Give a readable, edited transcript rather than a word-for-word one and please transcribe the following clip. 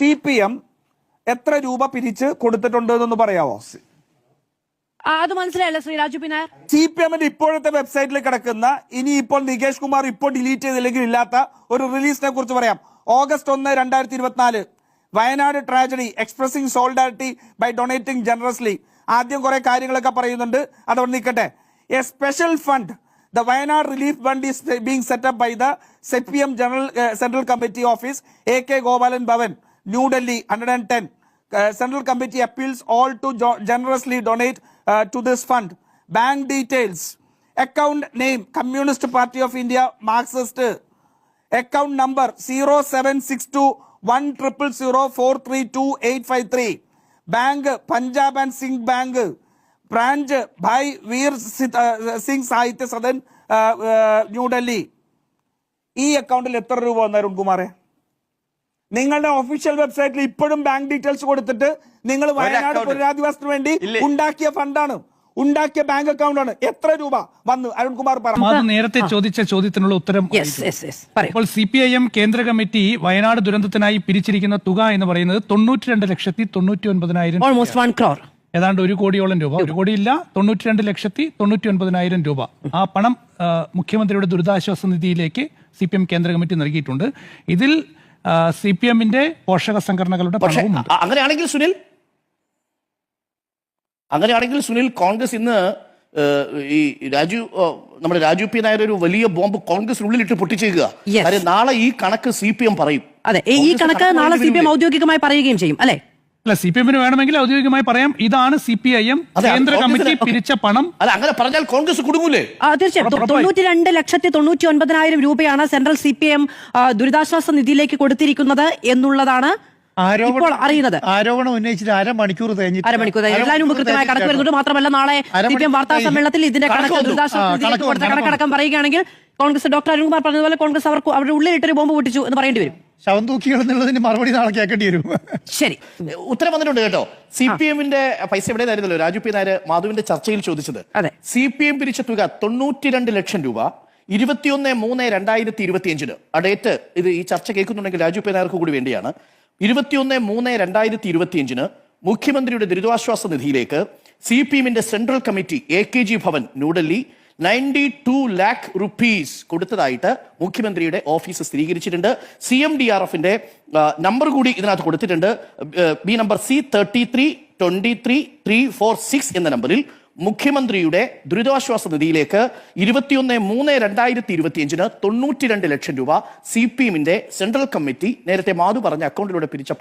CPM എത്ര രൂപ പിരിച്ച് കൊടുത്തിട്ടുണ്ട് എന്നൊന്ന് പറയാമോ? അത് മനസ്സിലായല്ലോ ശ്രീ രാജു പി നായർ. CPMന്റെ ഇപ്പോഴത്തെ വെബ്സൈറ്റിൽ കിടക്കുന്ന, ഇനി ഇപ്പോൾ നികേഷ് കുമാർ ഇപ്പോൾ ഡിലീറ്റ് ചെയ്തില്ലെങ്കിൽ ഇല്ലാത്ത ഒരു റിലീസിനെ കുറിച്ച് പറയാം. August 1, 2024 Wayanad tragedy expressing solidarity by donating generously. ആദ്യം കുറെ കാര്യങ്ങളൊക്കെ പറയുന്നുണ്ട്, അതവിടെ നിൽക്കട്ടെ. A special fund, the Wayanad Relief Fund is being set up by the CPM Central Committee Office, AK Gopalan Bhavan, New Delhi, 110. Central Committee appeals all to generously donate to this fund. Bank details, account name Communist Party of India, Marxist. Account number 07621004328853. Bank Punjab and Singh Bank. Branch by Veer Singh Sahitya Sadan, New Delhi. ഈ അക്കൗണ്ടിൽ എത്ര രൂപ വന്നു അരുൺകുമാറെ? നിങ്ങളുടെ official വെബ്സൈറ്റിൽ ഇപ്പോഴും bank details കൊടുത്തിട്ട് നിങ്ങൾ വയനാട് പുനരധിവാസത്തിന് വേണ്ടി ഉണ്ടാക്കിയ ഫണ്ടാണ്, ഉണ്ടാക്കിയ ബാങ്ക് അക്കൗണ്ട് ആണ്. എത്ര രൂപ വന്നു അരുൺകുമാർ പറഞ്ഞു? നേരത്തെ ചോദിച്ച ചോദ്യത്തിനുള്ള ഉത്തരം. ഇപ്പോൾ CPIM കേന്ദ്ര കമ്മിറ്റി വയനാട് ദുരന്തത്തിനായി പിരിച്ചിരിക്കുന്ന തുക എന്ന് പറയുന്നത് 92,99,000, ഏതാണ്ട് 1 കോടിയോളം രൂപ. 1 കോടിയില്ല, 92,99,000 രൂപ. ആ പണം മുഖ്യമന്ത്രിയുടെ ദുരിതാശ്വാസ നിധിയിലേക്ക് CPM കേന്ദ്ര കമ്മിറ്റി നൽകിയിട്ടുണ്ട്. ഇതിൽ CPMന്റെ പോഷക സംഘടനകളുടെ പണവുമുണ്ട്. അങ്ങനെയാണെങ്കിൽ സുനിൽ, കോൺഗ്രസ് ഇന്ന് ഈ നമ്മുടെ രാജു പി നായർ ഒരു വലിയ ബോംബ് കോൺഗ്രസിനുള്ളിലിട്ട് പൊട്ടിച്ചേക്കുക. കാര്യം നാളെ ഈ കണക്ക് CPM പറയും. അതെ, ഈ കണക്ക് നാളെ CPM ഔദ്യോഗികമായി പറയുകയും ചെയ്യും അല്ലെ? അല്ല, CPMന് വേണമെങ്കിൽ ഔദ്യോഗികമായി പറയാം, ഇതാണ് CPIM കേന്ദ്ര കമ്മിറ്റി പിരിച്ച പണം. അല്ല, അങ്ങനെ പറഞ്ഞാൽ കോൺഗ്രസ് കുടുങ്ങൂലേ? തീർച്ചയായും 92,99,000 രൂപയാണ് സെൻട്രൽ CPM ദുരിതാശ്വാസ നിധിയിലേക്ക് കൊടുത്തിരിക്കുന്നത് എന്നുള്ളതാണ് ഇപ്പോൾ അറിയുന്നത്. ആരോപണം ഉന്നയിച്ചിട്ട് അരമണിക്കൂർ എല്ലാവരും മുമ്പ് കൃത്യമായ കണക്ക് വരുന്നുണ്ട്. മാത്രമല്ല നാളെ CPM വാർത്താ സമ്മേളനത്തിൽ ഇതിന്റെ കണക്ക് ദുരിതാശ്വാസ നിധിയിലേക്ക് കൊടുത്ത കണക്കടക്കം പറയുകയാണെങ്കിൽ കോൺഗ്രസ് ഡോക്ടർ അരുൺകുമാർ പറഞ്ഞതുപോലെ കോൺഗ്രസ് അവരുടെ ഉള്ളിലിട്ടൊരു ബോംബ് പൊട്ടിച്ചു എന്ന് പറയേണ്ടി വരും. ശവം തൂക്കികൾ എന്നുള്ളതിന് മറുപടി നാളെ കേൾക്കേണ്ടി വരും. ശരി, ഉത്തരം വന്നിട്ടുണ്ട് കേട്ടോ. CPMന്റെ പൈസ എവിടെയായിരുന്നല്ലോ രാജു പി നായർ മാധുവിന്റെ ചർച്ചയിൽ ചോദിച്ചത്. CPM പിരിച്ച തുക 92 ലക്ഷം രൂപ 21/3/2025. ആ ഡേറ്റ് ഇത് ഈ ചർച്ച കേൾക്കുന്നുണ്ടെങ്കിൽ രാജു പി നായർക്ക് കൂടി വേണ്ടിയാണ്. 21/3/2025 മുഖ്യമന്ത്രിയുടെ ദുരിതാശ്വാസ നിധിയിലേക്ക് CPMന്റെ central committee AKG Bhavan New Delhi 92 lakh rupees കൊടുത്തതായിട്ട് മുഖ്യമന്ത്രിയുടെ ഓഫീസ് സ്ഥിരീകരിച്ചിട്ടുണ്ട്. CMDRFന്റെ നമ്പർ കൂടി ഇതിനകത്ത് കൊടുത്തിട്ടുണ്ട്. ബി നമ്പർ C332336 എന്ന നമ്പറിൽ മുഖ്യമന്ത്രിയുടെ ദുരിതാശ്വാസ നിധിയിലേക്ക് 21/3/2025 92 ലക്ഷം രൂപ CPMന്റെ സെൻട്രൽ കമ്മിറ്റി നേരത്തെ മാധു പറഞ്ഞ അക്കൗണ്ടിലൂടെ പിരിച്ച